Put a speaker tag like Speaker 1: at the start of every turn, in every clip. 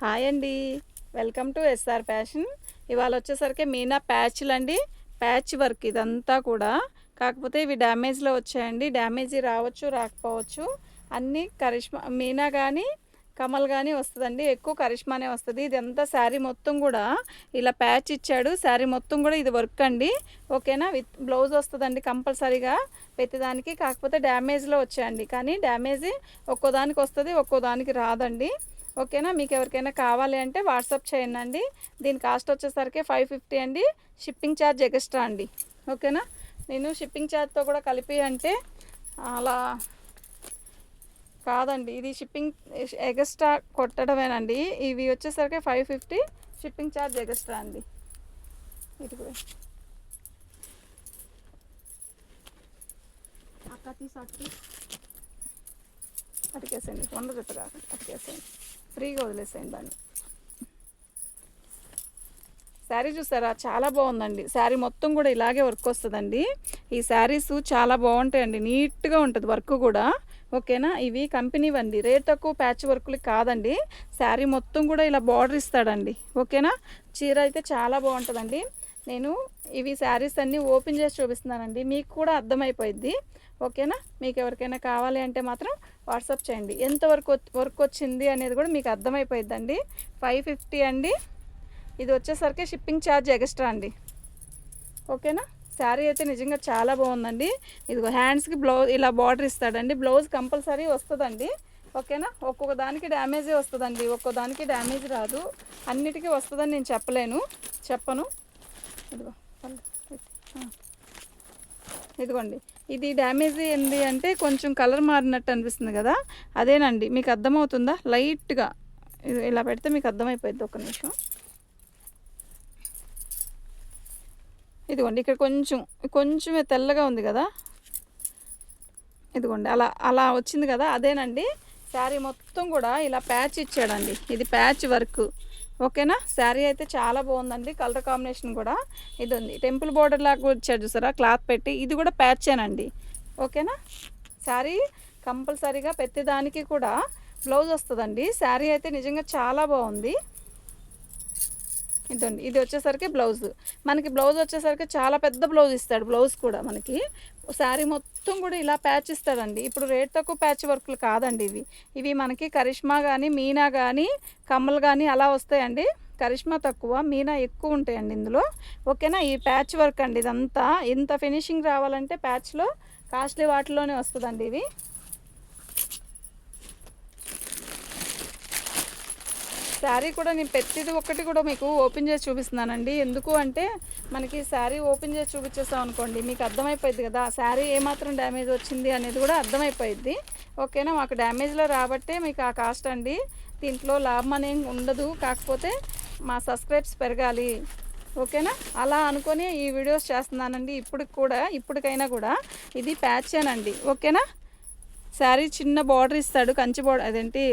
Speaker 1: Hi అండి. Welcome to SR fashion. ఇవాళ వచ్చేసరికి మీనా ప్యాచ్లు అండి. ప్యాచ్ వర్క్ ఇదంతా కూడా. కాకపోతే ఇవి డ్యామేజ్లో వచ్చాయండి. డ్యామేజీ రావచ్చు, రాకపోవచ్చు. అన్నీ కరిష్మా మీనా కానీ కమల్ కానీ వస్తుందండి. ఎక్కువ కరిష్మానే వస్తుంది. ఇదంతా శారీ మొత్తం కూడా ఇలా ప్యాచ్ ఇచ్చాడు. శారీ మొత్తం కూడా ఇది వర్క్ అండి. ఓకేనా. విత్ బ్లౌజ్ వస్తుందండి కంపల్సరీగా ప్రతిదానికి. కాకపోతే డ్యామేజ్లో వచ్చాయండి. కానీ డ్యామేజీ ఒక్కోదానికి వస్తుంది, ఒక్కోదానికి రాదండి. ఓకేనా. మీకు ఎవరికైనా కావాలి అంటే వాట్సాప్ చేయండి. దీని కాస్ట్ వచ్చేసరికి 550 అండి. షిప్పింగ్ ఛార్జ్ ఎక్స్ట్రా అండి. ఓకేనా. నేను షిప్పింగ్ ఛార్జ్తో కూడా కలిపి అంటే అలా కాదండి, ఇది షిప్పింగ్ ఎక్స్ట్రా కొట్టడమేనండి. ఇవి వచ్చేసరికి 550 షిప్పింగ్ ఛార్జ్ ఎక్స్ట్రా అండి. ఇది కూడా అక్క తీసి అటుకేసేయండి. 100 జత కాకుండా అటుకేసేయండి. ఫ్రీగా వదిలేసేయండి దాన్ని. శారీ చూసారా, చాలా బాగుందండి. శారీ మొత్తం కూడా ఇలాగే వర్క్ వస్తుందండి. ఈ శారీస్ చాలా బాగుంటాయండి. నీట్గా ఉంటుంది వర్క్ కూడా. ఓకేనా. ఇవి కంపెనీవండి. రేట్ తక్కువ ప్యాచ్ వర్క్లు కాదండి. శారీ మొత్తం కూడా ఇలా బార్డర్ ఇస్తాడండి. ఓకేనా. చీర అయితే చాలా బాగుంటుందండి. నేను ఇవి శారీస్ అన్నీ ఓపెన్ చేసి చూపిస్తున్నానండి, మీకు కూడా అర్థమైపోయిద్ది. ఓకేనా. మీకు ఎవరికైనా కావాలి అంటే మాత్రం వాట్సాప్ చేయండి. ఎంత వర్క్ వచ్చింది అనేది కూడా మీకు అర్థమైపోయిద్దండి. 550 అండి. ఇది వచ్చేసరికి షిప్పింగ్ ఛార్జ్ ఎక్స్ట్రా అండి. ఓకేనా. శారీ అయితే నిజంగా చాలా బాగుందండి. ఇదిగో హ్యాండ్స్కి బ్లౌజ్ ఇలా బార్డర్ ఇస్తాడండి. బ్లౌజ్ కంపల్సరీ వస్తుందండి. ఓకేనా. ఒక్కొక్క దానికి డ్యామేజే వస్తుందండి, ఒక్కొక్క దానికి డ్యామేజ్ రాదు. అన్నిటికీ వస్తుందని నేను చెప్పను. ఇదిగో ఇదిగోండి. ఇది డ్యామేజ్ ఏంది అంటే కొంచెం కలర్ మారినట్టు అనిపిస్తుంది కదా, అదేనండి. మీకు అర్థమవుతుందా? లైట్గా ఇలా పెడితే మీకు అర్థమైపోయింది. ఒక్క నిమిషం. ఇదిగోండి, ఇక్కడ కొంచెమే తెల్లగా ఉంది కదా, ఇదిగోండి అలా అలా వచ్చింది కదా, అదేనండి. శారీ మొత్తం కూడా ఇలా ప్యాచ్ ఇచ్చాడండి. ఇది ప్యాచ్ వర్క్. ఓకేనా. శారీ అయితే చాలా బాగుందండి. కలర్ కాంబినేషన్ కూడా ఇది ఉంది. టెంపుల్ బోర్డర్ లాగా వచ్చాడు చూసారా, క్లాత్ పెట్టి. ఇది కూడా ప్యాచేనండి. ఓకేనా. శారీ కంపల్సరీగా ప్రతిదానికి కూడా బ్లౌజ్ వస్తుందండి. శారీ అయితే నిజంగా చాలా బాగుంది. ఇదండి, ఇది వచ్చేసరికి బ్లౌజ్. మనకి బ్లౌజ్ వచ్చేసరికి చాలా పెద్ద బ్లౌజ్ ఇస్తాడు. బ్లౌజ్ కూడా మనకి శారీ మొత్తం కూడా ఇలా ప్యాచ్ ఇస్తాడండి. ఇప్పుడు రేట్ తక్కువ ప్యాచ్ వర్క్లు కాదండి ఇవి మనకి కరిష్మా కానీ మీనా కానీ కమ్మలు కానీ అలా వస్తాయండి. కరిష్మా తక్కువ, మీనా ఎక్కువ ఉంటాయండి ఇందులో. ఓకేనా. ఈ ప్యాచ్ వర్క్ అండి. ఇదంతా ఇంత ఫినిషింగ్ రావాలంటే ప్యాచ్లో కాస్ట్లీ వాటిలోనే వస్తుందండి ఇవి. శారీ కూడా నేను ప్రతిదీ ఒక్కటి కూడా మీకు ఓపెన్ చేసి చూపిస్తున్నానండి. ఎందుకు అంటే మనకి శారీ ఓపెన్ చేసి చూపించేస్తాం అనుకోండి, మీకు అర్థమైపోయింది కదా శారీ ఏమాత్రం డ్యామేజ్ వచ్చింది అనేది కూడా అర్థమైపోయిద్ది. ఓకేనా. మాకు డ్యామేజ్లో రాబట్టే మీకు ఆ కాస్ట్ అండి. దీంట్లో లాభం అనేది ఉండదు. కాకపోతే మా సబ్స్క్రైబ్స్ పెరగాలి. ఓకేనా. అలా అనుకొని ఈ వీడియోస్ చేస్తున్నానండి. ఇప్పటికైనా కూడా ఇది ప్యాచేనండి. ఓకేనా. శారీ చిన్న బార్డర్ ఇస్తాడు, కంచి బార్డర్, అదేంటి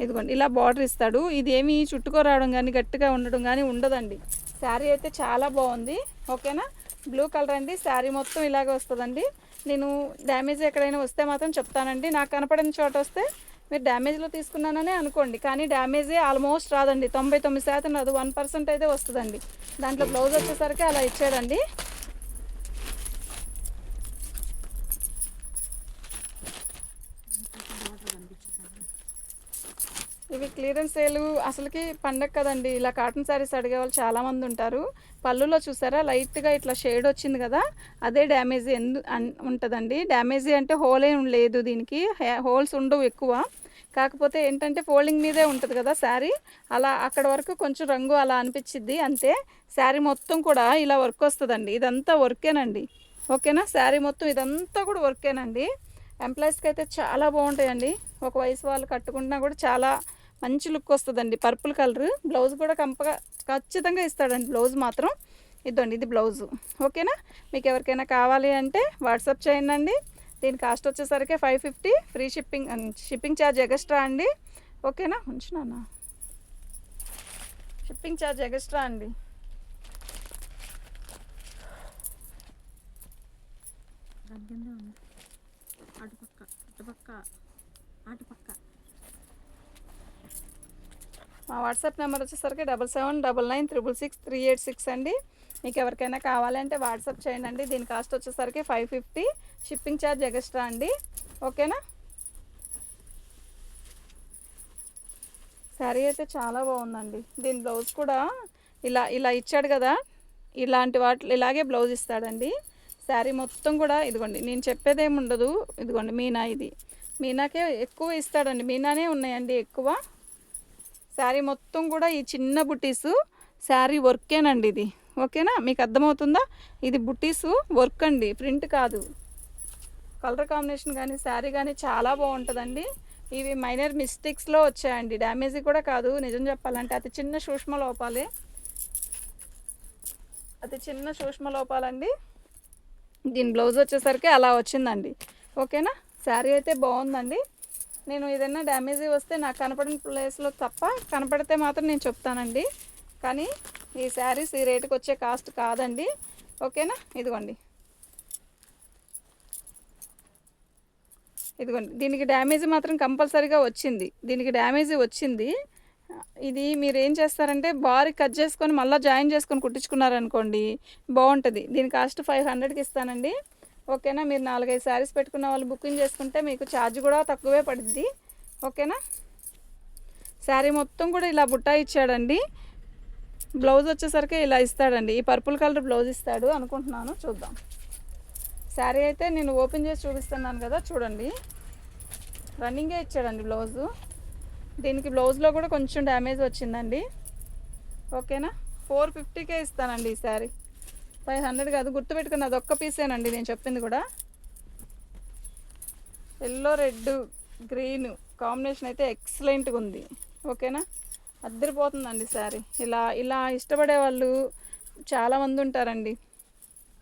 Speaker 1: ఇదిగోండి ఇలా బార్డర్ ఇస్తాడు. ఇది ఏమి చుట్టుకోరావడం కానీ గట్టిగా ఉండడం కానీ ఉండదండి. శారీ అయితే చాలా బాగుంది. ఓకేనా. బ్లూ కలర్ అండి. శారీ మొత్తం ఇలాగే వస్తుందండి. నేను డ్యామేజ్ ఎక్కడైనా వస్తే మాత్రం చెప్తానండి. నాకు కనపడిన చోట వస్తే మీరు డ్యామేజ్లో తీసుకున్నాననే అనుకోండి, కానీ డ్యామేజే ఆల్మోస్ట్ రాదండి. 99% రాదు, 1% అయితే వస్తుందండి. దాంట్లో బ్లౌజ్ వచ్చేసరికి అలా ఇచ్చాడండి. ఇవి క్లియరెన్స్ సేల్. అసలుకి పండగ కదండి, ఇలా కాటన్ శారీస్ అడిగే వాళ్ళు చాలామంది ఉంటారు. పళ్ళులో చూసారా లైట్గా ఇట్లా షేడ్ వచ్చింది కదా, అదే డ్యామేజ్ ఉంటుందండి. డ్యామేజీ అంటే హోల్ ఏం లేదు, దీనికి హోల్స్ ఉండవు ఎక్కువ. కాకపోతే ఏంటంటే ఫోల్డింగ్ మీదే ఉంటుంది కదా శారీ, అలా అక్కడ వరకు కొంచెం రంగు అలా అనిపించిద్ది అంతే. శారీ మొత్తం కూడా ఇలా వర్క్ వస్తుందండి. ఇదంతా వర్కేనండి. ఓకేనా. శారీ మొత్తం ఇదంతా కూడా వర్కేనండి. ఎంప్లాయీస్కి అయితే చాలా బాగుంటాయండి. ఒక వయసు వాళ్ళు కట్టుకుంటున్నా కూడా చాలా మంచి లుక్ వస్తుందండి. పర్పుల్ కలర్ బ్లౌజ్ కూడా ఖచ్చితంగా ఇస్తాడండి. బ్లౌజ్ మాత్రం ఇదండి, ఇది బ్లౌజు. ఓకేనా. మీకు ఎవరికైనా కావాలి అంటే వాట్సాప్ చేయండి. దీని కాస్ట్ వచ్చేసరికి 550 ఫ్రీ షిప్పింగ్ ఛార్జ్ ఎక్స్ట్రా అండి. ఓకేనా. ఉంచునా, షిప్పింగ్ ఛార్జ్ ఎక్స్ట్రా అండి. అటుపక్క మా వాట్సాప్ నెంబర్ వచ్చేసరికి 7799966386 అండి. మీకు ఎవరికైనా కావాలంటే వాట్సాప్ చేయండి అండి. దీని కాస్ట్ వచ్చేసరికి 550, షిప్పింగ్ ఛార్జ్ ఎక్స్ట్రా అండి. ఓకేనా. శారీ అయితే చాలా బాగుందండి. దీని బ్లౌజ్ కూడా ఇలా ఇలా ఇచ్చాడు కదా, ఇలాంటి ఇలాగే బ్లౌజ్ ఇస్తాడండి. శారీ మొత్తం కూడా ఇదిగోండి, నేను చెప్పేదేమి ఉండదు. ఇదిగోండి మీనా, ఇది మీనాకే ఎక్కువ ఇస్తాడండి. మీనానే ఉన్నాయండి ఎక్కువ. శారీ మొత్తం కూడా ఈ చిన్న బుటీసు శారీ వర్కేనండి ఇది. ఓకేనా, మీకు అర్థమవుతుందా? ఇది బుటీసు వర్క్ అండి, ప్రింట్ కాదు. కలర్ కాంబినేషన్ కానీ శారీ కానీ చాలా బాగుంటుందండి. ఇవి మైనర్ మిస్టేక్స్లో వచ్చాయండి, డ్యామేజ్ కూడా కాదు. నిజం చెప్పాలంటే అతి చిన్న సూక్ష్మ లోపాలే, అతి చిన్న సూక్ష్మ లోపాలండి. దీని బ్లౌజ్ వచ్చేసరికి అలా వచ్చిందండి. ఓకేనా. శారీ అయితే బాగుందండి. నేను ఏదైనా డ్యామేజ్ వస్తే నాకు కనపడిన ప్లేస్లో తప్ప, కనపడితే మాత్రం నేను చెప్తానండి. కానీ ఈ శారీస్ ఈ రేటుకి వచ్చే కాస్ట్ కాదండి. ఓకేనా. ఇదిగోండి, ఇదిగోండి, దీనికి డ్యామేజ్ మాత్రం కంపల్సరీగా వచ్చింది. దీనికి డ్యామేజ్ వచ్చింది. ఇది మీరు ఏం చేస్తారంటే బార్ కట్ చేసుకొని మళ్ళీ జాయిన్ చేసుకొని కుట్టించుకున్నారనుకోండి బాగుంటుంది. దీని కాస్ట్ 500కి ఇస్తానండి. ఓకేనా. మీరు 4-5 శారీస్ పెట్టుకున్న వాళ్ళు బుకింగ్ చేసుకుంటే మీకు ఛార్జ్ కూడా తక్కువే పడుద్ది. ఓకేనా. శారీ మొత్తం కూడా ఇలా బుట్టా ఇచ్చాడండి. బ్లౌజ్ వచ్చేసరికి ఇలా ఇస్తాడండి. ఈ పర్పుల్ కలర్ బ్లౌజ్ ఇస్తాడు అనుకుంటున్నాను, చూద్దాం. శారీ అయితే నేను ఓపెన్ చేసి చూపిస్తున్నాను కదా, చూడండి. రన్నింగే ఇచ్చాడండి బ్లౌజు. దీనికి బ్లౌజ్లో కూడా కొంచెం డ్యామేజ్ వచ్చిందండి. ఓకేనా. 450కే ఇస్తానండి ఈ శారీ. 500 కాదు, గుర్తుపెట్టుకుని అది ఒక్క పీసేనండి నేను చెప్పింది కూడా. ఎల్లో రెడ్ గ్రీన్ కాంబినేషన్ అయితే ఎక్సలెంట్గా ఉంది. ఓకేనా, అద్దరిపోతుందండి శారీ. ఇలా ఇలా ఇష్టపడే వాళ్ళు చాలామంది ఉంటారండి.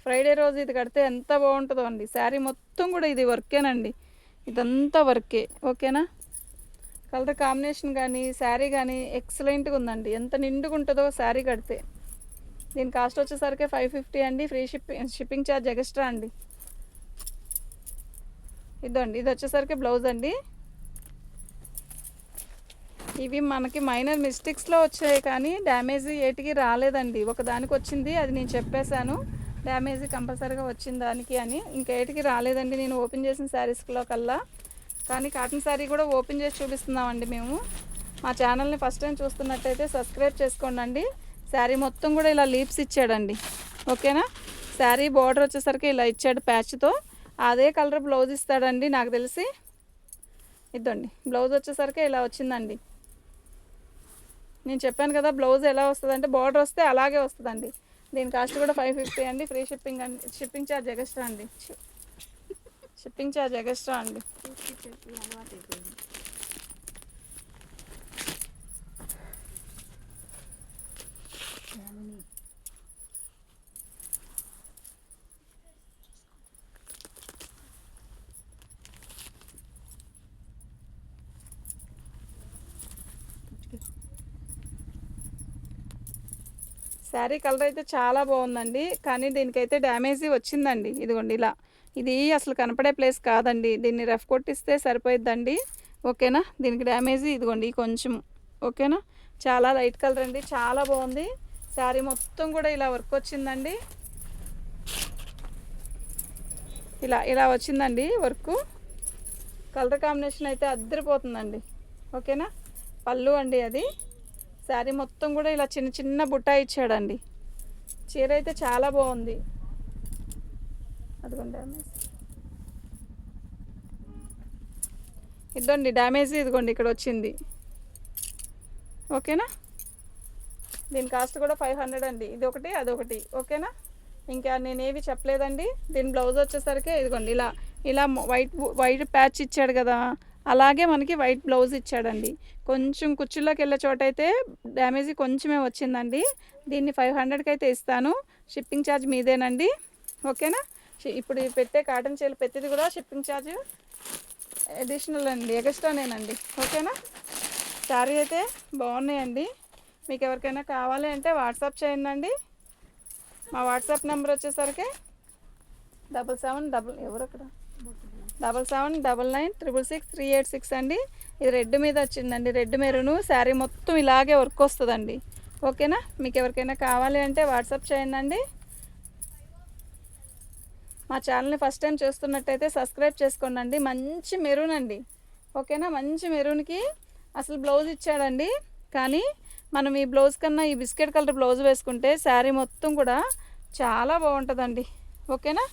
Speaker 1: ఫ్రైడే రోజు ఇది కడితే ఎంత బాగుంటుందో అండి. శారీ మొత్తం కూడా ఇది వర్కేనండి, ఇదంతా వర్కే. ఓకేనా. కలర్ కాంబినేషన్ కానీ శారీ కానీ ఎక్సలెంట్గా ఉందండి. ఎంత నిండుగా ఉంటుందో శారీ కడితే. దీని కాస్ట్ వచ్చేసరికి 550 అండి. ఫ్రీ షిప్పింగ్ ఛార్జ్ ఎక్స్ట్రా అండి. ఇదండి, ఇది వచ్చేసరికి బ్లౌజ్ అండి. ఇవి మనకి మైనర్ మిస్టేక్స్లో వచ్చాయి కానీ డ్యామేజ్ ఏటికి రాలేదండి. ఒకదానికి వచ్చింది, అది నేను చెప్పేశాను. డ్యామేజ్ కంపల్సరీగా వచ్చిన దానికి అని, ఇంకేటికి రాలేదండి నేను ఓపెన్ చేసిన శారీస్లో కల్లా. కానీ కాటన్ శారీ కూడా ఓపెన్ చేసి చూపిస్తున్నామండి మేము. మా ఛానల్ని ఫస్ట్ టైం చూస్తున్నట్టయితే సబ్స్క్రైబ్ చేసుకోండి. శారీ మొత్తం కూడా ఇలా లీప్స్ ఇచ్చాడండి. ఓకేనా. శారీ బార్డర్ వచ్చేసరికి ఇలా ఇచ్చాడు ప్యాచ్తో. అదే కలర్ బ్లౌజ్ ఇస్తాడండి నాకు తెలిసి. ఇదండి, బ్లౌజ్ వచ్చేసరికి ఇలా వచ్చిందండి. నేను చెప్పాను కదా బ్లౌజ్ ఎలా వస్తుందంటే బార్డర్ వస్తే అలాగే వస్తుందండి. దీని కాస్ట్ కూడా 550 అండి. ఫ్రీ షిప్పింగ్ అండి. షిప్పింగ్ ఛార్జ్ ఎక్స్ట్రా అండి. షిప్పింగ్ ఛార్జ్ ఎక్స్ట్రా అండి. శారీ కలర్ అయితే చాలా బాగుందండి. కానీ దీనికైతే డ్యామేజ్ వచ్చిందండి. ఇదిగోండి ఇలా, ఇది అసలు కనపడే ప్లేస్ కాదండి. దీన్ని రఫ్ కొట్టిస్తే సరిపోయిద్దండి. ఓకేనా. దీనికి డ్యామేజ్ ఇదిగోండి కొంచెం. ఓకేనా. చాలా లైట్ కలర్ అండి, చాలా బాగుంది. శారీ మొత్తం కూడా ఇలా వర్క్ వచ్చిందండి. ఇలా ఇలా వచ్చిందండి వర్క్. కలర్ కాంబినేషన్ అయితే అద్దరిపోతుందండి. ఓకేనా. పళ్ళు అండి అది. శారీ మొత్తం కూడా ఇలా చిన్న చిన్న బుట్టా ఇచ్చాడండి. చీర అయితే చాలా బాగుంది. అదిగోండి డ్యామేజ్, ఇదండి డ్యామేజ్, ఇదిగోండి ఇక్కడ వచ్చింది. ఓకేనా. దీని కాస్ట్ కూడా 500 అండి. ఇది ఒకటి అదొకటి. ఓకేనా. ఇంకా నేనేవి చెప్పలేదండి. దీని బ్లౌజ్ వచ్చేసరికి ఇదిగోండి ఇలా ఇలా వైట్ ప్యాచ్ ఇచ్చాడు కదా, అలాగే మనకి వైట్ బ్లౌజ్ ఇచ్చాడండి. కొంచెం కుర్చీలోకి వెళ్ళే చోట అయితే డ్యామేజ్ కొంచెమే వచ్చిందండి. దీన్ని 500కి అయితే ఇస్తాను. షిప్పింగ్ ఛార్జ్ మీదేనండి. ఓకేనా. ఇప్పుడు పెట్టే కాటన్ చీరలు పెట్టేది కూడా షిప్పింగ్ ఛార్జ్ అడిషనల్ అండి, ఎక్స్ట్రానేనండి. ఓకేనా. శారీ అయితే బాగున్నాయండి. మీకు ఎవరికైనా కావాలి అంటే వాట్సాప్ చేయండి. మా వాట్సాప్ నెంబర్ వచ్చేసరికి 77 ఎవరు అక్కడ 7799666386 అండి. ఇది రెడ్ మీద వచ్చిందండి, రెడ్ మెరూను. శారీ మొత్తం ఇలాగే వర్క్ వస్తుందండి. ఓకేనా, మీకు ఎవరికైనా కావాలి అంటే వాట్సాప్ చేయండి. మా ఛానల్ని ఫస్ట్ టైం చూస్తున్నట్టయితే సబ్స్క్రైబ్ చేసుకోండి. మంచి మెరూన్ అండి. ఓకేనా, మంచి మెరూన్కి అసలు బ్లౌజ్ ఇచ్చాడండి. కానీ మనం ఈ బ్లౌజ్ కన్నా ఈ బిస్కెట్ కలర్ బ్లౌజ్ వేసుకుంటే శారీ మొత్తం కూడా చాలా బాగుంటుందండి. ఓకేనా,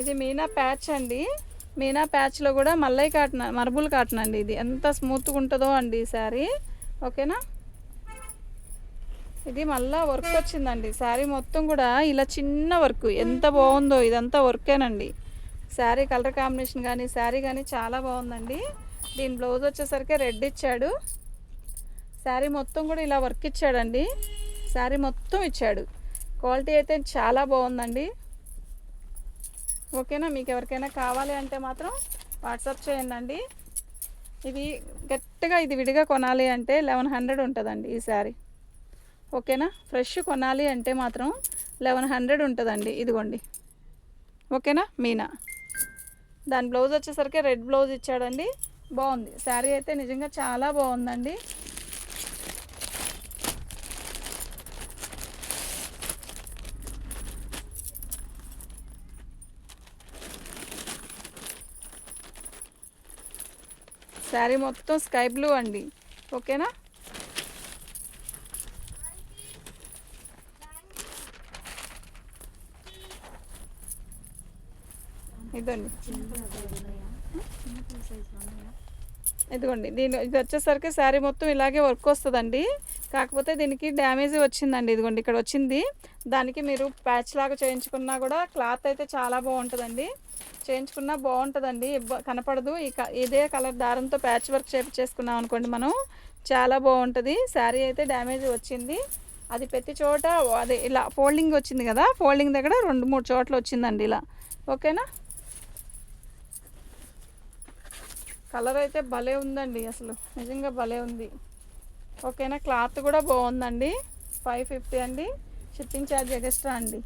Speaker 1: ఇది మీనా ప్యాచ్ అండి. మీనా ప్యాచ్లో కూడా మల్లై కాటన్, మర్బుల్ కాటన్ అండి. ఇది ఎంత స్మూత్గా ఉంటుందో అండి ఈ శారీ. ఓకేనా, ఇది మళ్ళీ వర్క్ వచ్చిందండి. శారీ మొత్తం కూడా ఇలా చిన్న వర్క్, ఎంత బాగుందో. ఇదంతా వర్కేనండి. శారీ కలర్ కాంబినేషన్ కానీ శారీ కానీ చాలా బాగుందండి. దీని బ్లౌజ్ వచ్చేసరికి రెడ్ ఇచ్చాడు. శారీ మొత్తం కూడా ఇలా వర్క్ ఇచ్చాడండి. శారీ మొత్తం ఇచ్చాడు. క్వాలిటీ అయితే చాలా బాగుందండి. ఓకేనా, మీకు ఎవరికైనా కావాలి అంటే మాత్రం వాట్సాప్ చేయండి. ఇది గట్టిగా ఇది విడిగా కొనాలి అంటే 1100 ఉంటుందండి ఈ శారీ. ఓకేనా, ఫ్రెష్ కొనాలి అంటే మాత్రం 1100 ఉంటుందండి. ఇదిగోండి. ఓకేనా, మీనా. దాని బ్లౌజ్ వచ్చేసరికి రెడ్ బ్లౌజ్ ఇచ్చాడండి. బాగుంది శారీ అయితే, నిజంగా చాలా బాగుందండి. శారీ మొత్తం స్కై బ్లూ అండి. ఓకేనా, ఇదండి. ఇదిగోండి, ఇది వచ్చేసరికి శారీ మొత్తం ఇలాగే వర్క్ వస్తుందండి. కాకపోతే దీనికి డ్యామేజ్ వచ్చిందండి. ఇదిగోండి, ఇక్కడ వచ్చింది. దానికి మీరు ప్యాచ్ లాగా చేయించుకున్నా కూడా క్లాత్ అయితే చాలా బాగుంటుందండి. చేయించుకున్నా బాగుంటుందండి, కనపడదు. ఇదే కలర్ దారంతో ప్యాచ్ వర్క్ చేసుకున్నాం అనుకోండి మనం, చాలా బాగుంటుంది. శారీ అయితే డ్యామేజ్ వచ్చింది. అది ప్రతి చోట అది ఇలా ఫోల్డింగ్ వచ్చింది కదా, ఫోల్డింగ్ దగ్గర 2-3 చోట్ల వచ్చిందండి ఇలా. ఓకేనా, కలర్ అయితే భలే ఉందండి, అసలు నిజంగా భలే ఉంది. ఓకేనా, క్లాత్ కూడా బాగుందండి. 550 అండి. షిప్పింగ్ ఛార్జ్ ఎక్స్ట్రా అండి.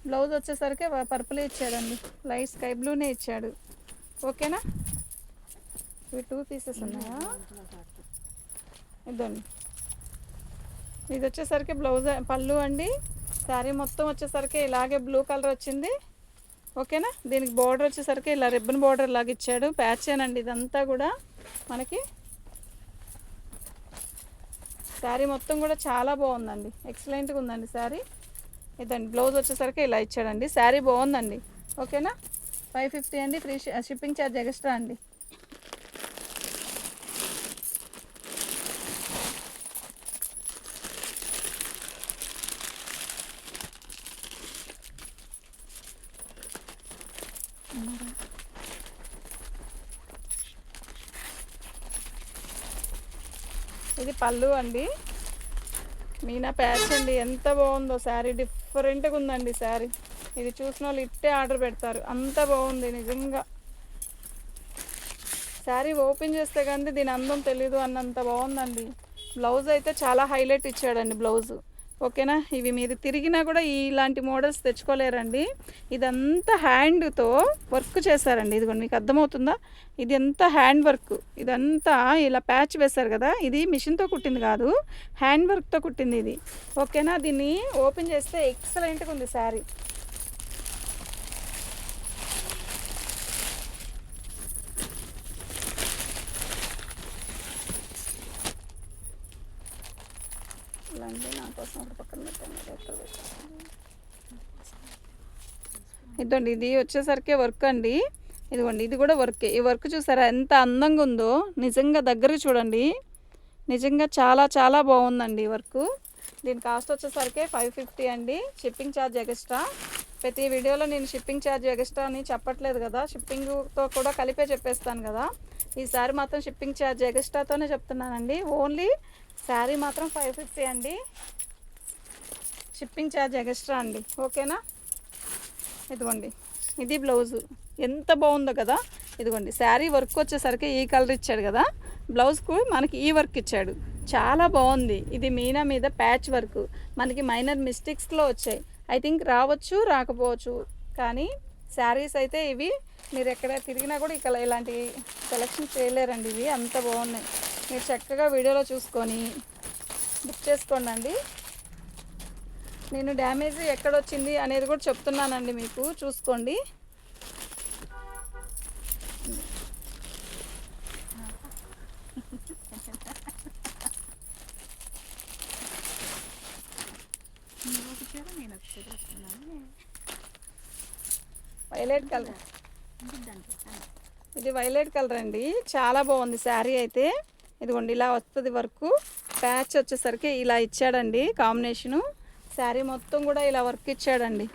Speaker 1: బ్లౌజ్ వచ్చేసరికి పర్పుల్ ఇచ్చాడండి, లైట్ స్కై బ్లూనే ఇచ్చాడు. ఓకేనా, ఇవి 2 పీసెస్ ఉన్నాయా? ఇదండి, ఇది వచ్చేసరికి బ్లౌజ్ పళ్ళు అండి. శారీ మొత్తం వచ్చేసరికి ఇలాగే బ్లూ కలర్ వచ్చింది. ఓకేనా, దీనికి బార్డర్ వచ్చేసరికి ఇలా రిబ్బన్ బార్డర్ లాగా ఇచ్చాడు. ప్యాచేనండి ఇదంతా కూడా మనకి. శారీ మొత్తం కూడా చాలా బాగుందండి, ఎక్సలెంట్గా ఉందండి శారీ. ఇదండి, బ్లౌజ్ వచ్చేసరికి ఇలా ఇచ్చాడండి. శారీ బాగుందండి. ఓకేనా, 550 అండి. ఫ్రీ షిప్పింగ్ ఛార్జ్ ఎక్స్ట్రా అండి. ఇది పళ్ళు అండి, మీనా ప్యాచ్ అండి. ఎంత బాగుందో శారీ, డిఫరెంట్గా ఉందండి శారీ. ఇది చూసిన వాళ్ళు ఇట్టే ఆర్డర్ పెడతారు, అంత బాగుంది నిజంగా. శారీ ఓపెన్ చేస్తే కానీ దీని అందం తెలీదు అన్నంత బాగుందండి. బ్లౌజ్ అయితే చాలా హైలైట్ ఇచ్చాడండి బ్లౌజు. ఓకేనా, ఇవి మీరు తిరిగినా కూడా ఇలాంటి మోడల్స్ తెచ్చుకోలేరండి. ఇదంతా హ్యాండ్తో వర్క్ చేశారండి. ఇదిగోండి, మీకు అర్థమవుతుందా? ఇది ఎంత హ్యాండ్ వర్క్. ఇదంతా ఇలా ప్యాచ్ వేశారు కదా, ఇది మిషన్తో కుట్టింది కాదు, హ్యాండ్ వర్క్తో కుట్టింది ఇది. ఓకేనా, దీన్ని ఓపెన్ చేస్తే ఎక్సలెంట్గా ఉంది శారీ. నా కోసం ఒక పక్కన పెట్టాను. ఇదండి, ఇది వచ్చేసరికి వర్క్ అండి. ఇదిగోండి, ఇది కూడా వర్కే. ఈ వర్క్ చూసారా ఎంత అందంగా ఉందో, నిజంగా దగ్గరకు చూడండి. నిజంగా చాలా చాలా బాగుందండి ఈ వర్క్. దీని కాస్ట్ వచ్చేసరికి 550 అండి. Shipping charge extra. ప్రతి వీడియోలో నేను షిప్పింగ్ ఛార్జ్ ఎక్స్ట్రా అని చెప్పట్లేదు కదా, షిప్పింగ్తో కూడా కలిపే చెప్పేస్తాను కదా. ఈసారి మాత్రం షిప్పింగ్ ఛార్జ్ ఎక్స్ట్రాతోనే చెప్తున్నానండి. ఓన్లీ శారీ మాత్రం 550 అండి. షిప్పింగ్ ఛార్జ్ ఎక్స్ట్రా అండి. ఓకేనా, ఇదిగోండి, ఇది బ్లౌజు ఎంత బాగుందో కదా. ఇదిగోండి, శారీ వర్క్ వచ్చేసరికి ఈ కలర్ ఇచ్చాడు కదా, బ్లౌజ్కు మనకి ఈ వర్క్ ఇచ్చాడు. చాలా బాగుంది. ఇది మీనా మీద ప్యాచ్ వర్క్ మనకి మైనర్ మిస్టేక్స్లో వచ్చాయి. ఐ థింక్ రావచ్చు రాకపోవచ్చు, కానీ శారీస్ అయితే ఇవి మీరు ఎక్కడ తిరిగినా కూడా ఇక్కడ ఇలాంటి సెలెక్షన్ చేయలేరండి. ఇవి అంత బాగున్నాయి. మీరు చక్కగా వీడియోలో చూసుకొని బుక్ చేసుకోండి. నేను డ్యామేజ్ ఎక్కడొచ్చింది అనేది కూడా చెప్తున్నానండి, మీకు చూసుకోండి. వైలెట్ కలర్, ఇది వైలెట్ కలర్ అండి. చాలా బాగుంది శారీ అయితే. ఇదిగోండి ఇలా వస్తుంది వర్క్. ప్యాచ్ వచ్చేసరికి ఇలా ఇచ్చాడండి కాంబినేషను. శారీ మొత్తం కూడా ఇలా వర్క్ ఇచ్చాడండి.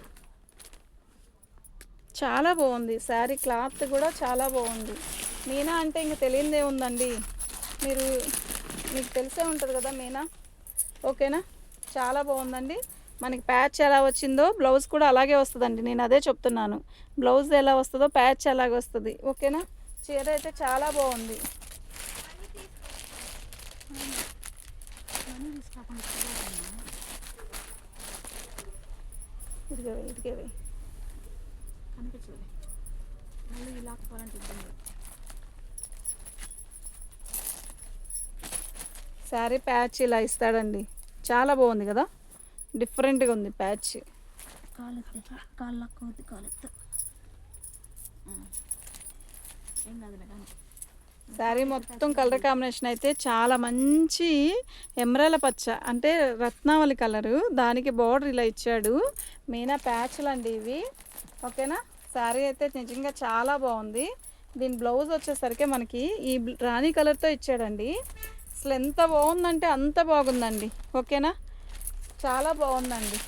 Speaker 1: చాలా బాగుంది శారీ. క్లాత్ కూడా చాలా బాగుంది. మీనా అంటే ఇంక తెలియదే ఉందండి, మీకు తెలిసే ఉంటుంది కదా మీనా. ఓకేనా, చాలా బాగుందండి. మనకి ప్యాచ్ ఎలా వచ్చిందో బ్లౌజ్ కూడా అలాగే వస్తుందండి. నేను అదే చెప్తున్నాను, బ్లౌజ్ ఎలా వస్తుందో ప్యాచ్ అలాగే వస్తుంది. ఓకేనా, చీర అయితే చాలా బాగుంది. ఇదిగేవి శారీ ప్యాచ్ ఇలా ఇస్తాడండి. చాలా బాగుంది కదా, డిఫరెంట్గా ఉంది ప్యాచ్. శారీ మొత్తం కలర్ కాంబినేషన్ అయితే చాలా మంచి ఎమరాల పచ్చ, అంటే రత్నావళి కలరు. దానికి బార్డర్ ఇలా ఇచ్చాడు. మీనా ప్యాచ్లు అండి ఇవి. ఓకేనా, శారీ అయితే నిజంగా చాలా బాగుంది. దీని బ్లౌజ్ వచ్చేసరికి మనకి ఈ రాణి కలర్తో ఇచ్చాడండి. అసలు ఎంత బాగుందంటే అంత బాగుందండి. ఓకేనా, చాలా బాగుందండి.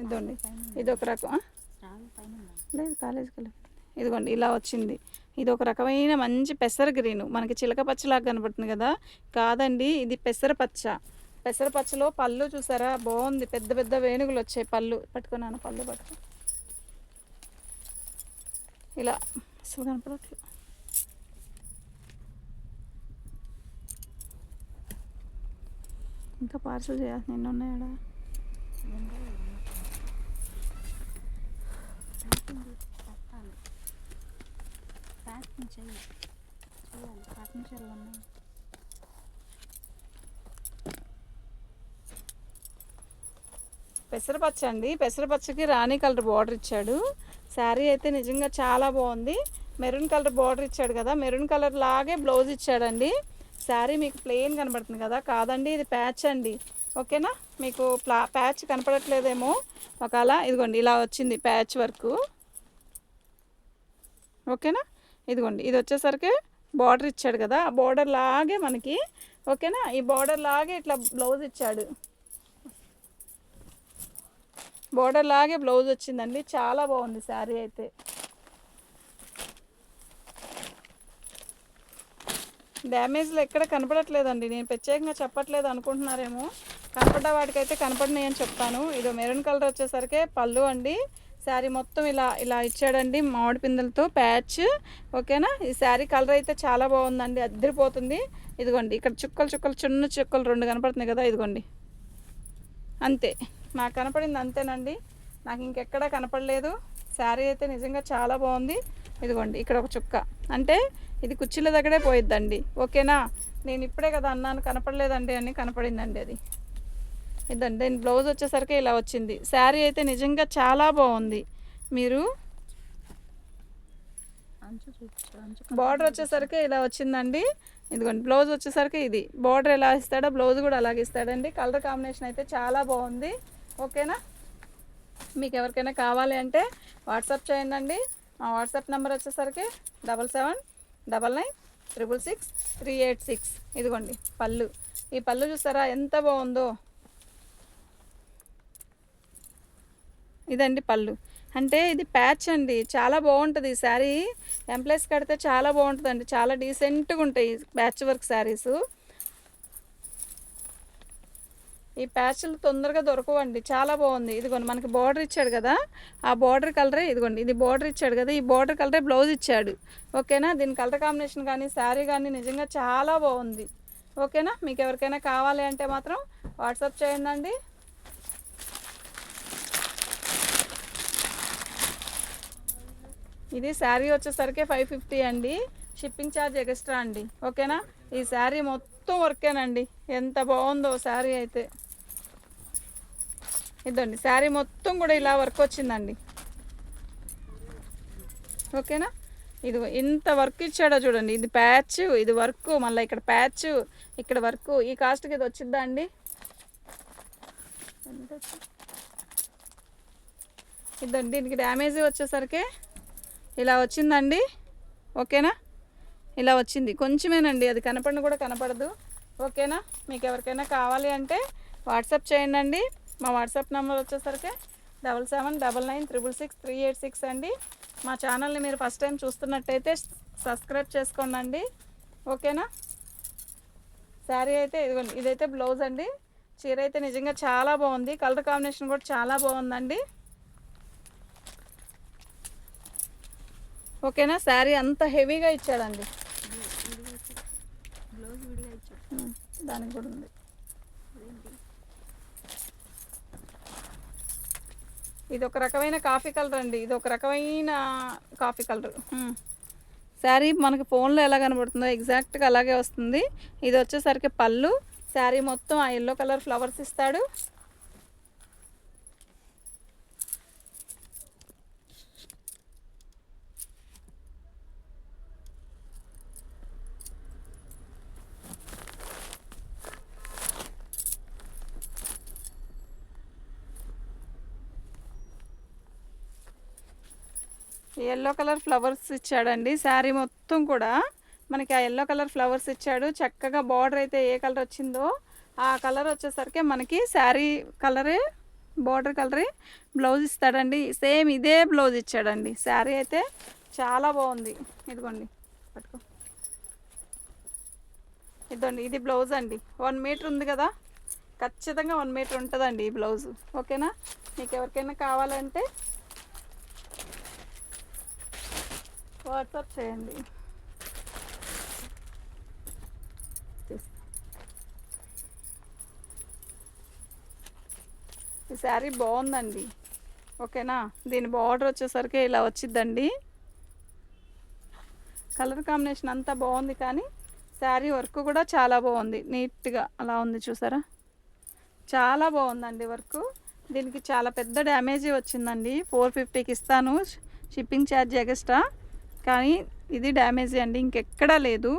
Speaker 1: ఇదిగోండి, ఇది ఒక రకం. లేదు, కాలేజీకి వెళ్ళి. ఇదిగోండి ఇలా వచ్చింది. ఇది ఒక రకమైన మంచి పెసర గ్రీను, మనకి చిలక పచ్చలాగా కనబడుతుంది కదా. కాదండి, ఇది పెసర పచ్చ. పెసర పచ్చలో పళ్ళు చూసారా, బాగుంది. పెద్ద పెద్ద వేణుగులు వచ్చాయి. పళ్ళు పట్టుకున్నాను, పళ్ళు పట్టుకు ఇలా అసలు కనపడట్లేదు. ఇంకా పార్సల్ చేయాలి, నిన్న ఉన్నాయాడా. పెసరపచ్చ అండి. పెసరపచ్చకి రాణి కలర్ బార్డర్ ఇచ్చాడు. శారీ అయితే నిజంగా చాలా బాగుంది. మెరూన్ కలర్ బార్డర్ ఇచ్చాడు కదా, మెరూన్ కలర్ లాగే బ్లౌజ్ ఇచ్చాడండి. శారీ మీకు ప్లెయిన్ కనబడుతుంది కదా, కాదండి ఇది ప్యాచ్ అండి. ఓకేనా, మీకు ప్యాచ్ కనపడట్లేదేమో ఒకవేళ. ఇదిగోండి ఇలా వచ్చింది ప్యాచ్ వర్క్. ఓకేనా, ఇదిగోండి ఇది వచ్చేసరికి బార్డర్ ఇచ్చాడు కదా, ఆ బార్డర్ లాగే మనకి. ఓకేనా, ఈ బార్డర్ లాగే ఇట్లా బ్లౌజ్ ఇచ్చాడు. బార్డర్ లాగే బ్లౌజ్ వచ్చిందండి. చాలా బాగుంది శారీ అయితే. డ్యామేజ్లు ఎక్కడ కనపడట్లేదండి. నేను ప్రత్యేకంగా చెప్పట్లేదు అనుకుంటున్నారేమో, కనపడ్డ వాటికైతే కనపడినాయి అని చెప్తాను. ఇది మెరూన్ కలర్ వచ్చేసరికి పళ్ళు అండి. శారీ మొత్తం ఇలా ఇలా ఇచ్చాడండి, మామిడి పిందెలతో ప్యాచ్. ఓకేనా, ఈ శారీ కలర్ అయితే చాలా బాగుందండి, అద్దరిపోతుంది. ఇదిగోండి ఇక్కడ చుక్కలు చుక్కలు, చిన్న చుక్కలు 2 కనపడుతున్నాయి కదా, ఇదిగోండి అంతే. నాకు కనపడింది అంతేనండి, నాకు ఇంకెక్కడా కనపడలేదు. శారీ అయితే నిజంగా చాలా బాగుంది. ఇదిగోండి ఇక్కడ ఒక చుక్క, అంటే ఇది కుర్చీల దగ్గరే పోయిద్దండి. ఓకేనా, నేను ఇప్పుడే కదా అన్నాను కనపడలేదండి అని, కనపడిందండి అది. ఇదండి, దీని బ్లౌజ్ వచ్చేసరికి ఇలా వచ్చింది. శారీ అయితే నిజంగా చాలా బాగుంది. మీరు బార్డర్ వచ్చేసరికి ఇలా వచ్చిందండి. ఇదిగోండి బ్లౌజ్ వచ్చేసరికి ఇది బార్డర్ ఎలా ఇస్తాడో బ్లౌజ్ కూడా అలాగే ఇస్తాడండి. కలర్ కాంబినేషన్ అయితే చాలా బాగుంది. ఓకేనా, మీకు ఎవరికైనా కావాలి అంటే వాట్సాప్ చేయండి. మా వాట్సాప్ నెంబర్ వచ్చేసరికి 7799666386. ఇదిగోండి పళ్ళు. ఈ పళ్ళు చూస్తారా ఎంత బాగుందో. ఇదండి పళ్ళు, అంటే ఇది ప్యాచ్ అండి. చాలా బాగుంటుంది ఈ శారీ. ఎంప్లాయీస్ కడితే చాలా బాగుంటుందండి. చాలా డీసెంట్గా ఉంటాయి ప్యాచ్ వర్క్ శారీస్. ఈ ప్యాచ్లు తొందరగా దొరకవండి, చాలా బాగుంది. ఇదిగోండి మనకి బార్డర్ ఇచ్చాడు కదా, ఆ బార్డర్ కలరే ఇదిగోండి, ఇది బార్డర్ ఇచ్చాడు కదా, ఈ బార్డర్ కలరే బ్లౌజ్ ఇచ్చాడు. ఓకేనా, దీని కలర్ కాంబినేషన్ కానీ శారీ కానీ నిజంగా చాలా బాగుంది. ఓకేనా, మీకు ఎవరికైనా కావాలి అంటే మాత్రం వాట్సాప్ చేయండి. ఇది శారీ వచ్చేసరికి 550 అండి, షిప్పింగ్ ఛార్జ్ ఎక్స్ట్రా అండి. ఓకేనా, ఈ శారీ మొత్తం వర్కేనండి, ఎంత బాగుందో శారీ అయితే. ఇదండి శారీ మొత్తం కూడా ఇలా వర్క్ వచ్చిందండి. ఓకేనా, ఇది ఇంత వర్క్ ఇచ్చాడో చూడండి, ఇది ప్యాచ్, ఇది వర్క్, మళ్ళీ ఇక్కడ ప్యాచ్, ఇక్కడ వర్క్. ఈ కాస్ట్కి ఇది వచ్చిద్దా అండి? ఇదండి దీనికి డ్యామేజ్ వచ్చేసరికి ఇలా వచ్చిందండి. ఓకేనా, ఇలా వచ్చింది, కొంచెమేనండి, అది కనపడిన కూడా కనపడదు. ఓకేనా, మీకు ఎవరికైనా కావాలి అంటే వాట్సాప్ చేయండి. మా వాట్సాప్ నెంబర్ వచ్చేసరికి 7799666386 అండి. మా ఛానల్ని మీరు ఫస్ట్ టైం చూస్తున్నట్టయితే సబ్స్క్రైబ్ చేసుకోండి. ఓకేనా, శారీ అయితే ఇదిగోండి, ఇదైతే బ్లౌజ్ అండి. చీర అయితే నిజంగా చాలా బాగుంది, కలర్ కాంబినేషన్ కూడా చాలా బాగుందండి. ఓకేనా, శారీ అంత హెవీగా ఇచ్చాడండి, దానికి కూడా ఉంది. ఇది ఒక రకమైన కాఫీ కలర్ అండి, ఇది ఒక రకమైన కాఫీ కలర్. శారీ మనకి ఫోన్లో ఎలా కనబడుతుందో ఎగ్జాక్ట్గా అలాగే వస్తుంది. ఇది వచ్చేసరికి పళ్ళు, శారీ మొత్తం ఆ ఎల్లో కలర్ ఫ్లవర్స్ ఇస్తాడు. ఎల్లో కలర్ ఫ్లవర్స్ ఇచ్చాడండి, శారీ మొత్తం కూడా మనకి ఆ ఎల్లో కలర్ ఫ్లవర్స్ ఇచ్చాడు. చక్కగా బార్డర్ అయితే ఏ కలర్ వచ్చిందో ఆ కలర్ వచ్చేసరికి మనకి శారీ కలరే, బార్డర్ కలరే బ్లౌజ్ ఇస్తాడండి. సేమ్ ఇదే బ్లౌజ్ ఇచ్చాడండి. శారీ అయితే చాలా బాగుంది. ఇదిగోండి పట్టుకో, ఇదండి ఇది బ్లౌజ్ అండి. 1 మీటర్ ఉంది కదా, ఖచ్చితంగా 1 మీటర్ ఉంటుందండి ఈ బ్లౌజ్. ఓకేనా, మీకు ఎవరికైనా కావాలంటే వాట్సాప్ చేయండి. ఈ శారీ బాగుందండి. ఓకేనా, దీని బార్డర్ వచ్చేసరికి ఇలా వచ్చిద్దండి. కలర్ కాంబినేషన్ అంతా బాగుంది, కానీ శారీ వర్క్ కూడా చాలా బాగుంది, నీట్గా అలా ఉంది చూసారా, చాలా బాగుందండి వర్క్. దీనికి చాలా పెద్ద డ్యామేజీ వచ్చిందండి. 450కి ఇస్తాను, షిప్పింగ్ ఛార్జ్ ఎక్స్ట్రా, కానీ ఇది డ్యామేజీ అండి, ఇంకెక్కడా లేదు.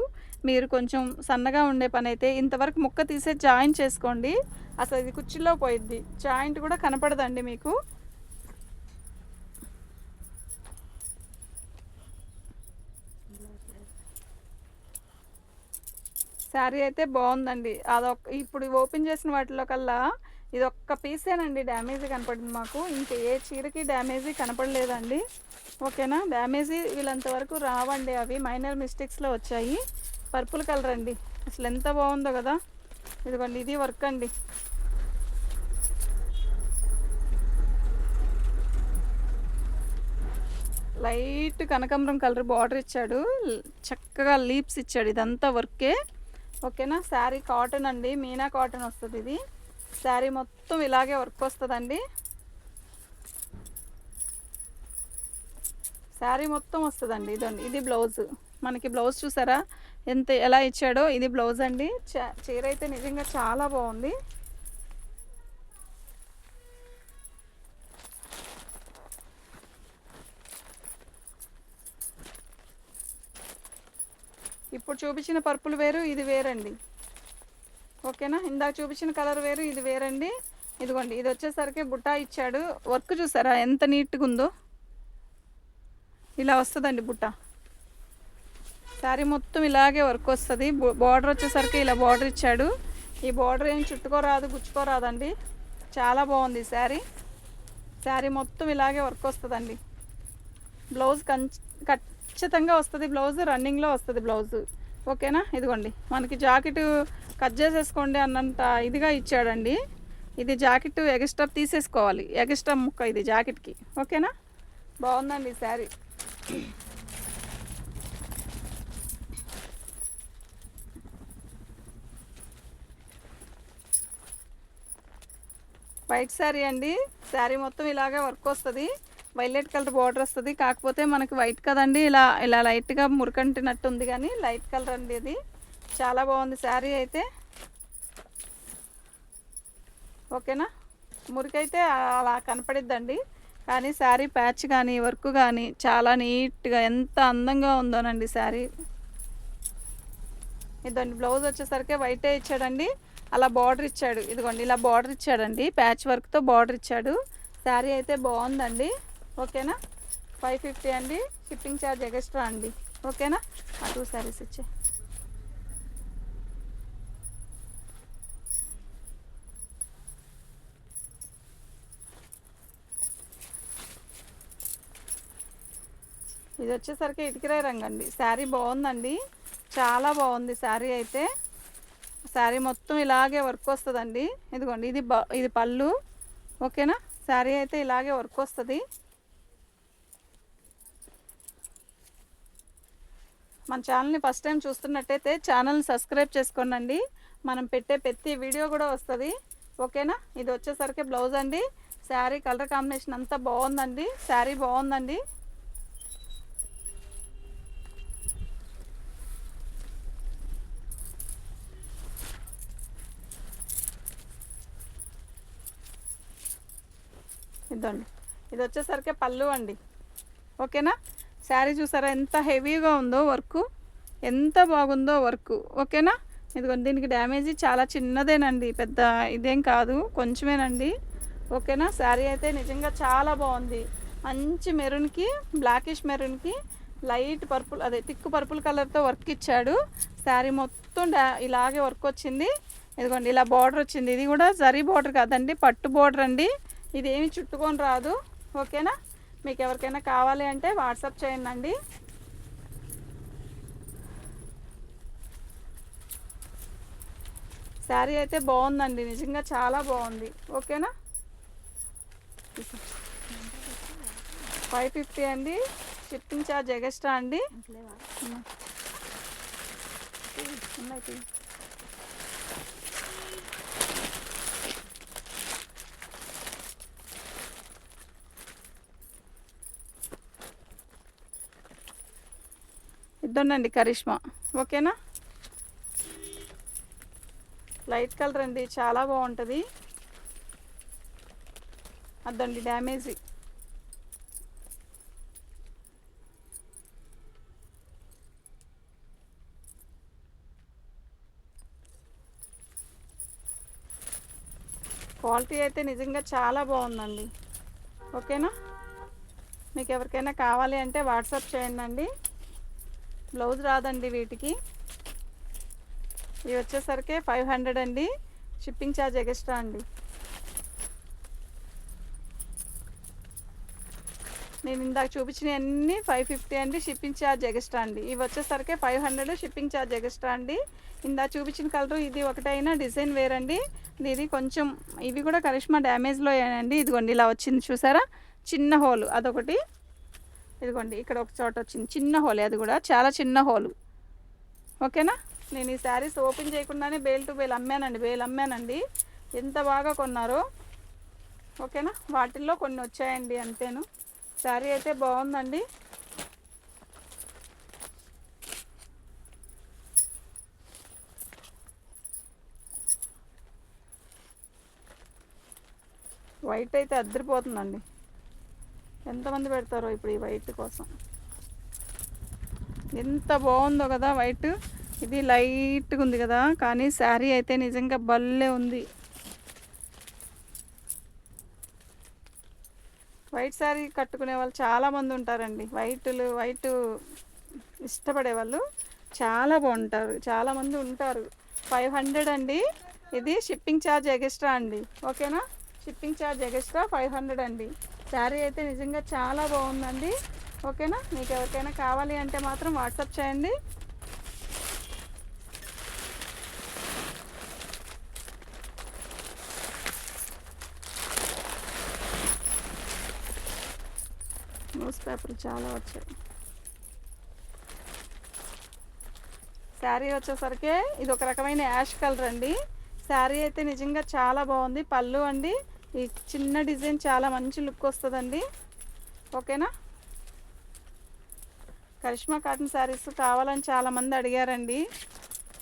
Speaker 1: మీరు కొంచెం సన్నగా ఉండే పని అయితే ఇంతవరకు ముక్క తీసే జాయింట్ చేసుకోండి, అసలు ఇది కుర్చీలో పోయిద్ది, జాయింట్ కూడా కనపడదండి మీకు. శారీ అయితే బాగుందండి. ఇప్పుడు ఓపెన్ చేసిన వాటిలో కల్లా ఇది ఒక్క పీసేనండి డ్యామేజీ కనపడింది మాకు, ఇంకా ఏ చీరకి డ్యామేజీ కనపడలేదండి. ఓకేనా, డ్యామేజీ వీళ్ళంతవరకు రావండి, అవి మైనర్ మిస్టేక్స్లో వచ్చాయి. పర్పుల్ కలర్ అండి, అసలు ఎంత బాగుందో కదా. ఇదిగోండి ఇది వర్క్ అండి. లైట్ కనకాంబరం కలర్ బార్డర్ ఇచ్చాడు, చక్కగా లీప్స్ ఇచ్చాడు, ఇదంతా వర్కే. ఓకేనా, శారీ కాటన్ అండి, మీనా కాటన్ వస్తుంది ఇది. శారీ మొత్తం ఇలాగే వర్క్ వస్తుందండి, శారీ మొత్తం వస్తుందండి. ఇదండి ఇది బ్లౌజ్, మనకి బ్లౌజ్ చూసారా ఎలా ఇచ్చాడో, ఇది బ్లౌజ్ అండి. చీర అయితే నిజంగా చాలా బాగుంది. ఇప్పుడు చూపించిన పర్పుల్ వేరు, ఇది వేరండి. ఓకేనా, ఇందాక చూపించిన కలర్ వేరు, ఇది వేరండి. ఇదిగోండి ఇది వచ్చేసరికి బుట్టా ఇచ్చాడు, వర్క్ చూసారా ఎంత నీట్గా ఉందో, ఇలా వస్తుందండి బుట్ట. శారీ మొత్తం ఇలాగే వర్క్ వస్తుంది. బార్డర్ వచ్చేసరికి ఇలా బార్డర్ ఇచ్చాడు. ఈ బార్డర్ ఏం చుట్టుకోరాదు, గుచ్చుకోరాదండి, చాలా బాగుంది శారీ. శారీ మొత్తం ఇలాగే వర్క్ వస్తుందండి. బ్లౌజ్ ఖచ్చితంగా వస్తుంది, బ్లౌజ్ రన్నింగ్లో వస్తుంది బ్లౌజ్. ఓకేనా, ఇదిగోండి మనకి జాకెట్ కట్ చేసేసుకోండి అన్నంత ఇదిగా ఇచ్చాడండి. ఇది జాకెట్ ఎగస్ట్రా తీసేసుకోవాలి, ఎగస్ట్రా ముక్క ఇది జాకెట్కి. ఓకేనా, బాగుందండి ఈ శారీ. వైట్ శారీ అండి. శారీ మొత్తం ఇలాగే వర్క్ వస్తుంది, వైలెట్ కలర్ బార్డర్ వస్తుంది. కాకపోతే మనకి వైట్ కదండి, ఇలా ఇలా లైట్గా మురికంటినట్టు ఉంది, కానీ లైట్ కలర్ అండి ఇది. చాలా బాగుంది శారీ అయితే. ఓకేనా, మురికైతే అలా కనపడిద్దండి, కానీ శారీ ప్యాచ్ కానీ వర్క్ కానీ చాలా నీట్గా ఎంత అందంగా ఉందోనండి శారీ. ఇదండి బ్లౌజ్ వచ్చేసరికి వైటే ఇచ్చాడండి, అలా బార్డర్ ఇచ్చాడు. ఇదిగోండి ఇలా బార్డర్ ఇచ్చాడండి, ప్యాచ్ వర్క్తో బార్డర్ ఇచ్చాడు. శారీ అయితే బాగుందండి. ఓకేనా, 550 అండి, షిప్పింగ్ ఛార్జ్ ఎక్స్ట్రా అండి. ఓకేనా, ఆ 2 శారీస్ ఇచ్చే. ఇది వచ్చేసరికి ఇటుకరాయి రంగు అండి. శారీ బాగుందండి, చాలా బాగుంది శారీ అయితే. శారీ మొత్తం ఇలాగే వర్క్ వస్తుందండి. ఇదిగోండి ఇది పళ్ళు. ఓకేనా, శారీ అయితే ఇలాగే వర్క్ వస్తుంది. మన ఛానల్ని ఫస్ట్ టైం చూస్తున్నట్టయితే ఛానల్ని సబ్స్క్రైబ్ చేసుకోండి, మనం పెట్టే ప్రతి వీడియో కూడా వస్తుంది. ఓకేనా, ఇది వచ్చేసరికి బ్లౌజ్ అండి. శారీ కలర్ కాంబినేషన్ అంతా బాగుందండి, శారీ బాగుందండి. ఇదండి, ఇది వచ్చేసరికి పళ్ళు అండి. ఓకేనా, శారీ చూసారా ఎంత హెవీగా ఉందో, వర్క్ ఎంత బాగుందో వర్క్. ఓకేనా, ఇదిగోండి దీనికి డ్యామేజ్ చాలా చిన్నదేనండి, పెద్ద ఇదేం కాదు, కొంచెమేనండి. ఓకేనా, శారీ అయితే నిజంగా చాలా బాగుంది. మంచి మెరూన్కి, బ్లాకిష్ మెరూన్కి లైట్ పర్పుల్, అదే థిక్ పర్పుల్ కలర్తో వర్క్ ఇచ్చాడు. శారీ మొత్తం ఇలాగే వర్క్ వచ్చింది. ఇదిగోండి ఇలా బార్డర్ వచ్చింది. ఇది కూడా జరీ బార్డర్ కాదండి, పట్టు బార్డర్ అండి. ఇది ఏమి చుట్టుకొని రాదు. ఓకేనా, మీకు ఎవరికైనా కావాలి అంటే వాట్సాప్ చేయండి. శారీ అయితే బాగుందండి, నిజంగా చాలా బాగుంది. ఓకేనా, 550 అండి, షిప్పింగ్ ఛార్జ్ ఎక్స్ట్రా అండి. ఇద్దండి కరిష్మా. ఓకేనా, లైట్ కలర్ అండి, చాలా బాగుంటుంది. అద్దండి డ్యామేజ్. క్వాలిటీ అయితే నిజంగా చాలా బాగుందండి. ఓకేనా, మీకు ఎవరికైనా కావాలి అంటే వాట్సాప్ చేయండి. బ్లౌజ్ రాదండి వీటికి. ఇవి వచ్చేసరికి 500 అండి, షిప్పింగ్ ఛార్జ్ ఎక్స్ట్రా అండి. నేను ఇందాక చూపించిన అన్నీ 550 అండి, షిప్పింగ్ ఛార్జ్ ఎక్స్ట్రా అండి. ఇవి వచ్చేసరికి 500, షిప్పింగ్ ఛార్జ్ ఎక్స్ట్రా అండి. ఇందాక చూపించిన కలరు ఇది ఒకటైనా డిజైన్ వేరండి. ఇది కొంచెం, ఇవి కూడా కరిష్మా డ్యామేజ్లో అండి. ఇదిగోండి ఇలా వచ్చింది చూసారా, చిన్న హోలు అదొకటి. ఇదిగోండి ఇక్కడ ఒక చోట వచ్చింది చిన్న హోలే, అది కూడా చాలా చిన్న హోలు. ఓకేనా, నేను ఈ శారీస్ ఓపెన్ చేయకుండానే బేల్ టు బేల్ అమ్మానండి. ఎంత బాగా కొన్నారో. ఓకేనా, వాటిల్లో కొన్ని వచ్చాయండి అంతేను. శారీ అయితే బాగుందండి. వైట్ అయితే అద్దరిపోతుందండి, ఎంతమంది పెడతారో ఇప్పుడు ఈ వైట్ కోసం. ఎంత బాగుందో కదా వైట్. ఇది లైట్గా ఉంది కదా, కానీ శారీ అయితే నిజంగా భలే ఉంది. వైట్ శారీ కట్టుకునే వాళ్ళు చాలామంది ఉంటారండి. వైట్ ఇష్టపడే వాళ్ళు చాలా బాగుంటారు, చాలామంది ఉంటారు. 500 అండి, ఇది షిప్పింగ్ ఛార్జ్ ఎక్స్ట్రా అండి. ఓకేనా, షిప్పింగ్ ఛార్జ్ ఎక్స్ట్రా 500 అండి. శారీ అయితే నిజంగా చాలా బాగుందండి. ఓకేనా, మీకు ఎవరికైనా కావాలి అంటే మాత్రం వాట్సాప్ చేయండి. న్యూస్ పేపర్లు చాలా వచ్చాయి. శారీ వచ్చేసరికి ఇది ఒక రకమైన యాష్ కలర్ అండి. శారీ అయితే నిజంగా చాలా బాగుంది. పళ్ళు అండి, ఈ చిన్న డిజైన్ చాలా మంచి లుక్ వస్తుందండి. ఓకేనా. కరిష్మా కాటన్ శారీస్ కావాలని చాలామంది అడిగారండి,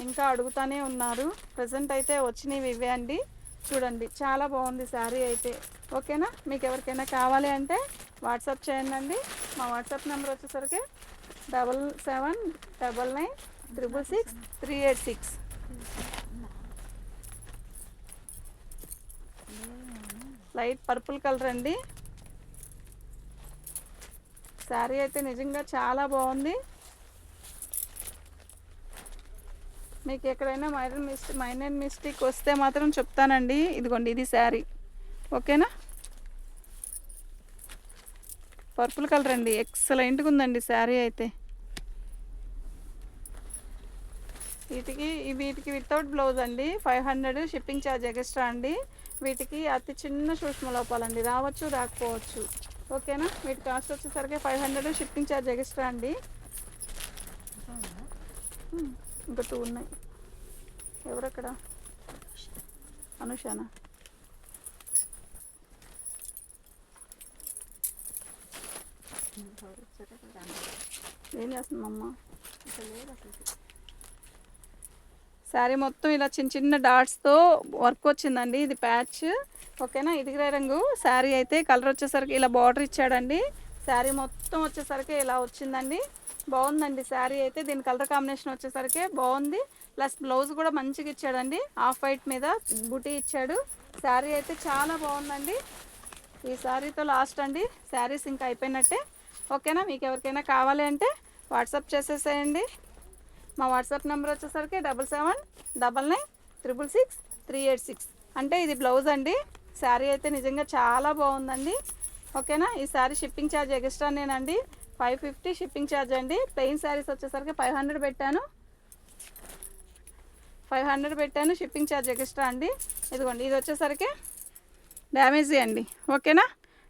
Speaker 1: ఇంకా అడుగుతూనే ఉన్నారు. ప్రజెంట్ అయితే వచ్చినవి ఇవే అండి. చూడండి చాలా బాగుంది శారీ అయితే. ఓకేనా. మీకు ఎవరికైనా కావాలి అంటే వాట్సాప్ చేయండి. మా వాట్సాప్ నెంబర్ వచ్చేసరికి 7799666386. లైట్ పర్పుల్ కలర్ అండి. శారీ అయితే నిజంగా చాలా బాగుంది. మీకు ఎక్కడైనా మైనర్ మిస్టేక్ వస్తే మాత్రం చెప్తానండి. ఇదిగోండి, ఇది శారీ. ఓకేనా. పర్పుల్ కలర్ అండి, ఎక్సలెంట్గా ఉందండి శారీ అయితే. వీటికి వితౌట్ బ్లౌజ్ అండి 500 షిప్పింగ్ ఛార్జ్ ఎక్స్ట్రా అండి. వీటికి అతి చిన్న సూక్ష్మ లోపాలండి, రావచ్చు రాకపోవచ్చు. ఓకేనా. వీటి కాస్ట్ వచ్చేసరికి 500 షిప్పింగ్ ఛార్జ్ ఎక్స్ట్రా అండి. ఇంకా 2 ఉన్నాయి. ఎవరక్కడ? అనుషానా? ఏం చేస్తుందమ్మా? శారీ మొత్తం ఇలా చిన్న చిన్న డాట్స్తో వర్క్ వచ్చిందండి. ఇది ప్యాచ్. ఓకేనా. ఇదిగిరే రంగు శారీ అయితే. కలర్ వచ్చేసరికి ఇలా బార్డర్ ఇచ్చాడండి. శారీ మొత్తం వచ్చేసరికి ఇలా వచ్చిందండి. బాగుందండి శారీ అయితే. దీని కలర్ కాంబినేషన్ వచ్చేసరికి బాగుంది. ప్లస్ బ్లౌజ్ కూడా మంచిగా ఇచ్చాడండి. ఆఫ్ వైట్ మీద బుటీ ఇచ్చాడు. శారీ అయితే చాలా బాగుందండి. ఈ శారీతో లాస్ట్ అండి. శారీస్ ఇంకా అయిపోయినట్టే. ఓకేనా. మీకు ఎవరికైనా కావాలి అంటే వాట్సాప్ చేసేసేయండి. మా వాట్సాప్ నెంబర్ వచ్చేసరికి 7799666386. అంటే ఇది బ్లౌజ్ అండి. శారీ అయితే నిజంగా చాలా బాగుందండి. ఓకేనా. ఈ శారీ షిప్పింగ్ ఛార్జ్ ఎక్స్ట్రానేనండి. 550 షిప్పింగ్ ఛార్జ్ అండి. ప్లెయిన్ శారీస్ వచ్చేసరికి 500 పెట్టాను. 500 పెట్టాను, షిప్పింగ్ ఛార్జ్ ఎక్స్ట్రా అండి. ఇదిగోండి, ఇది వచ్చేసరికి డ్యామేజీ అండి. ఓకేనా.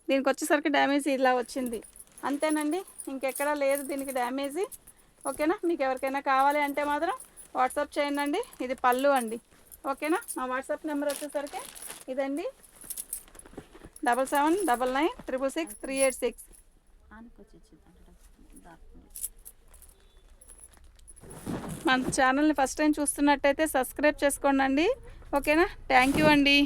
Speaker 1: దీనికి వచ్చేసరికి డ్యామేజీ ఇలా వచ్చింది, అంతేనండి. ఇంకెక్కడా లేదు దీనికి డ్యామేజీ. ఓకేనా. మీకు ఎవరికైనా కావాలి అంటే మాత్రం వాట్సాప్ చేయండి. ఇది పళ్ళు అండి. ఓకేనా. మా వాట్సాప్ నెంబర్ వచ్చేసరికి ఇదండి, 7799666386. మన ఛానల్ని ఫస్ట్ టైం చూస్తున్నట్టయితే సబ్స్క్రైబ్ చేసుకోండి. ఓకేనా. థ్యాంక్ యూ అండి.